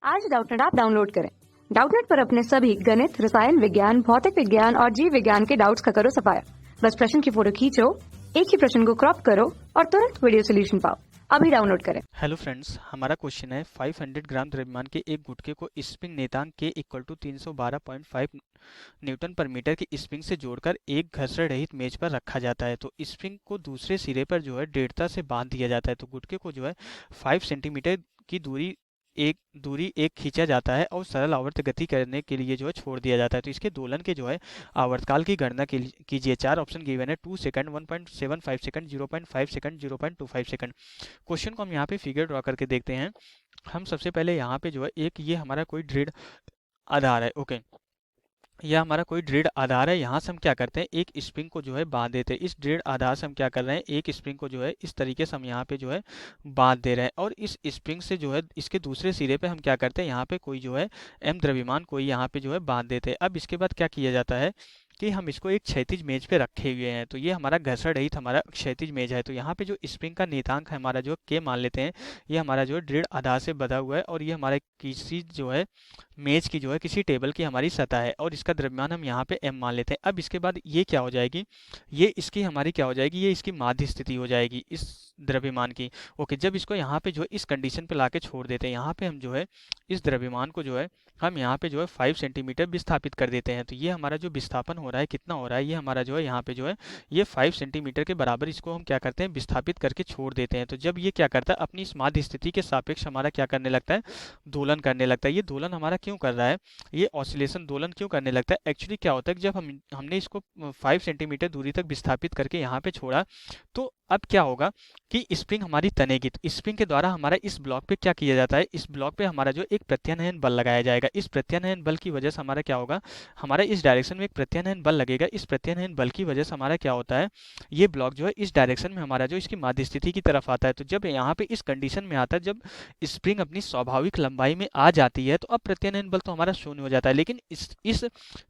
आज Doubtnut app download करें। Doubtnut पर अपने सभी गणित, रसायन विज्ञान, भौतिक विज्ञान और जीव विज्ञान के डाउट्स का करो सफाया। बस प्रश्न की फोटो खींचो, एक ही प्रश्न को क्रॉप करो और तुरंत वीडियो सोल्यूशन पाओ। अभी डाउनलोड करें। हेलो फ्रेंड्स, हमारा क्वेश्चन है 500 ग्राम द्रव्यमान के एक गुटके को स्प्रिंग नेतांक के इक्वल टू 312.5 न्यूटन पर मीटर की स्प्रिंग से जोड़कर एक घर्षण रहित मेज पर रखा जाता है। तो स्प्रिंग को दूसरे सिरे पर जो है दृढ़ता से बांध दिया जाता है। तो गुटके को जो है 5 सेंटीमीटर की दूरी एक खींचा जाता है और सरल आवर्त गति करने के लिए जो है छोड़ दिया जाता है। तो इसके दोलन के जो है आवर्तकाल की गणना कीजिए। 4 ऑप्शन गिवन है, 2 second, 1.75 second, 0.5 second, 0.25 second. Question को हम यहाँ पे फिगर ड्रॉ करके देखते हैं। हम सबसे पहले यहाँ पे जो है एक ये हमारा कोई दृढ़ आधार है। ओके, यह हमारा कोई दृढ़ आधार है। यहाँ से हम क्या करते हैं, एक स्प्रिंग को जो है बांध देते हैं। इस दृढ़ आधार से हम क्या कर रहे हैं, एक स्प्रिंग को जो है इस तरीके से हम यहाँ पे जो है बांध दे रहे हैं और इस स्प्रिंग से जो है इसके दूसरे सिरे पे हम क्या करते हैं, यहाँ पे कोई जो है एम द्रव्यमान कोई यहाँ पे जो है बांध देते हैं। अब इसके बाद क्या किया जाता है कि हम इसको एक क्षैतिज मेज पे रखे हुए हैं। तो ये हमारा घर्षण रहित हमारा क्षैतिज मेज है। तो यहाँ पे जो स्प्रिंग का नियतांक है हमारा जो के मान लेते हैं, ये हमारा जो है दृढ़ आधार से बंधा हुआ है और ये हमारे किसी जो है मेज की जो है किसी टेबल की हमारी सतह है और इसका द्रव्यमान हम यहाँ पे m मान लेते हैं। अब इसके बाद ये क्या हो जाएगी, ये इसकी हमारी क्या हो जाएगी, ये इसकी माध्य स्थिति हो जाएगी इस द्रव्यमान की। ओके, जब इसको यहाँ पे जो है इस कंडीशन पे लाके छोड़ देते हैं, यहाँ पे हम जो है इस द्रव्यमान को जो है हम यहाँ पे जो है 5 सेंटीमीटर विस्थापित कर देते हैं। तो ये हमारा जो विस्थापन हो रहा है कितना हो रहा है, ये हमारा जो है यहाँ पे जो है ये 5 सेंटीमीटर के बराबर इसको हम क्या करते हैं, विस्थापित करके छोड़ देते हैं। तो जब ये क्या करता है, अपनी इस माध्य स्थिति के सापेक्ष हमारा क्या करने लगता है, दोलन करने लगता है। ये दोलन हमारा क्यों कर रहा है, ये ऑसिलेशन दोलन क्यों करने लगता है, एक्चुअली क्या होता है कि जब हमने इसको 5 सेंटीमीटर दूरी तक विस्थापित करके यहाँ पे छोड़ा, तो अब क्या होगा कि स्प्रिंग हमारी तनेगी। तो स्प्रिंग के द्वारा हमारा इस ब्लॉक पे क्या किया जाता है, इस ब्लॉक पे हमारा जो एक प्रत्यानयन बल लगाया जाएगा। इस प्रत्यानयन बल की वजह से हमारा क्या होगा, हमारा इस डायरेक्शन में एक प्रत्यानयन बल लगेगा। इस प्रत्यानयन बल की वजह से हमारा क्या होता है, ये ब्लॉक जो है इस डायरेक्शन में हमारा जो इसकी माध्य स्थिति की तरफ आता है। तो जब यहाँ पे इस कंडीशन में आता है, जब स्प्रिंग अपनी स्वाभाविक लंबाई में आ जाती है, तो अब प्रत्यानयन बल तो हमारा शून्य हो जाता है। लेकिन इस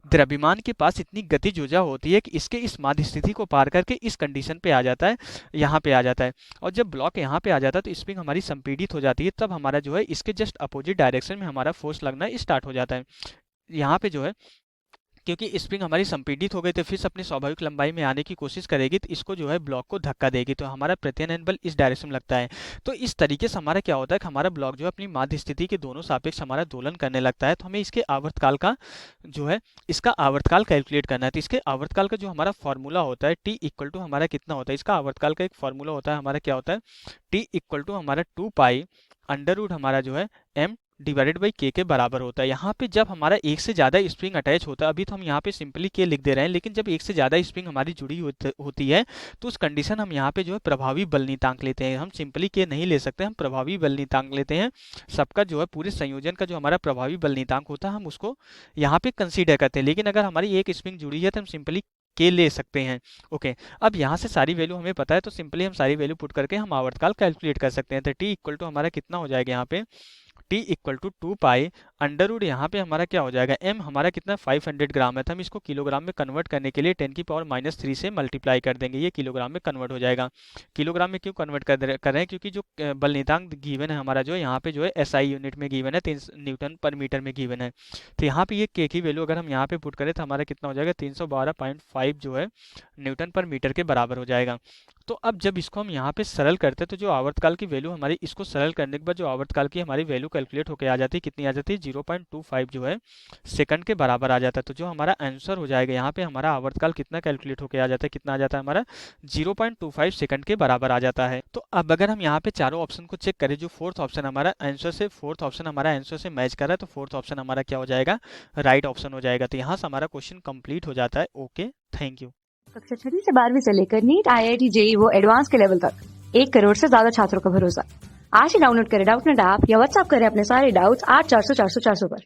द्रव्यमान के पास इतनी गतिज ऊर्जा होती है कि इसके इस माध्य स्थिति को पार करके इस कंडीशन पे आ जाता है, यहाँ पे आ जाता है। और जब ब्लॉक यहाँ पे आ जाता है तो स्प्रिंग हमारी संपीड़ित हो जाती है। तब हमारा जो है इसके जस्ट अपोजिट डायरेक्शन में हमारा फोर्स लगना स्टार्ट हो जाता है। यहाँ पे जो है क्योंकि स्प्रिंग हमारी संपीड़ित हो गई, तो फिर से अपनी स्वाभाविक लंबाई में आने की कोशिश करेगी, तो इसको जो है ब्लॉक को धक्का देगी, तो हमारा प्रत्यानयन बल इस डायरेक्शन में लगता है। तो इस तरीके से हमारा क्या होता है कि हमारा ब्लॉक जो है अपनी माध्य स्थिति के दोनों सापेक्ष हमारा दोलन करने लगता है। तो हमें इसके आवर्तकाल का जो है इसका आवर्तकाल कैलकुलेट करना है। तो इसके आवर्तकाल का जो हमारा फॉर्मूला होता है, टी इक्वल टू हमारा कितना होता है, इसका आवर्तकाल का एक फॉर्मूला होता है हमारा, क्या होता है, टी इक्वल टू हमारा 2 पाई अंडर रूट हमारा जो है एम डिवाइडेड बाई के बराबर होता है। यहाँ पे जब हमारा एक से ज़्यादा स्प्रिंग अटैच होता है, अभी तो हम यहाँ पे सिंपली के लिख दे रहे हैं, लेकिन जब एक से ज़्यादा स्प्रिंग हमारी जुड़ी होती है, तो उस कंडीशन हम यहाँ पे जो है प्रभावी बल नियतांक लेते हैं। हम सिंपली के नहीं ले सकते, हम प्रभावी बल नियतांक लेते हैं। सबका जो है पूरे संयोजन का जो हमारा प्रभावी बल नियतांक होता है, हम उसको यहाँ पे कंसीडर करते हैं। लेकिन अगर हमारी एक स्प्रिंग जुड़ी है तो हम सिंपली के ले सकते हैं। ओके, अब यहाँ से सारी वैल्यू हमें पता है, तो सिंपली हम सारी वैल्यू पुट करके हम आवर्तकाल कैलकुलेट कर सकते हैं। तो टी इक्वल टू हमारा कितना हो जाएगा, यहाँ पे T equal to 2 pi under root यहाँ पे हमारा क्या हो जाएगा, एम हमारा कितना 500 ग्राम है, तो हम इसको किलोग्राम में कन्वर्ट करने के लिए 10 की पावर -3 से मल्टीप्लाई कर देंगे, ये किलोग्राम में कन्वर्ट हो जाएगा। किलोग्राम में क्यों कन्वर्ट कर रहे हैं, क्योंकि जो बल नियतांक गिवन है हमारा जो है यहाँ पे जो है SI यूनिट में गिवन है, 3 न्यूटन पर मीटर में गिवन है। तो यहाँ पे ये के की वैल्यू अगर हम यहाँ पे पुट करें तो हमारा कितना हो जाएगा, 312.5 जो है न्यूटन पर मीटर के बराबर हो जाएगा। तो अब जब इसको हम यहाँ पे सरल करते हैं, तो जो आवर्तकाल की वैल्यू हमारी, इसको सरल करने के बाद जो आवर्तकाल की हमारी वैल्यू कैलकुलेट होकर आ जाती है, कितनी आ जाती है, 0.25 जो है सेकंड के बराबर आ जाता है। तो जो हमारा आंसर हो जाएगा, यहाँ पे हमारा आवर्तकाल कितना कैलकुलेट होकर आ जाता है, कितना आ जाता है हमारा 0.25 सेकंड के बराबर आ जाता है। तो अब अगर हम यहाँ पे चारों ऑप्शन को चेक करें, जो फोर्थ ऑप्शन हमारा आंसर से मैच कर रहा है, तो फोर्थ ऑप्शन हमारा क्या हो जाएगा, राइट ऑप्शन हो जाएगा। तो यहाँ से हमारा क्वेश्चन कंप्लीट हो जाता है। Okay, thank you. कक्षा 6 से 12वीं से लेकर नीट, IIT, JEE वो एडवांस के लेवल तक 1 करोड़ से ज्यादा छात्रों का भरोसा। आज ही डाउनलोड करें डाउटनेट ऐप या व्हाट्सएप करें अपने सारे डाउट्स 8400 400 400 पर।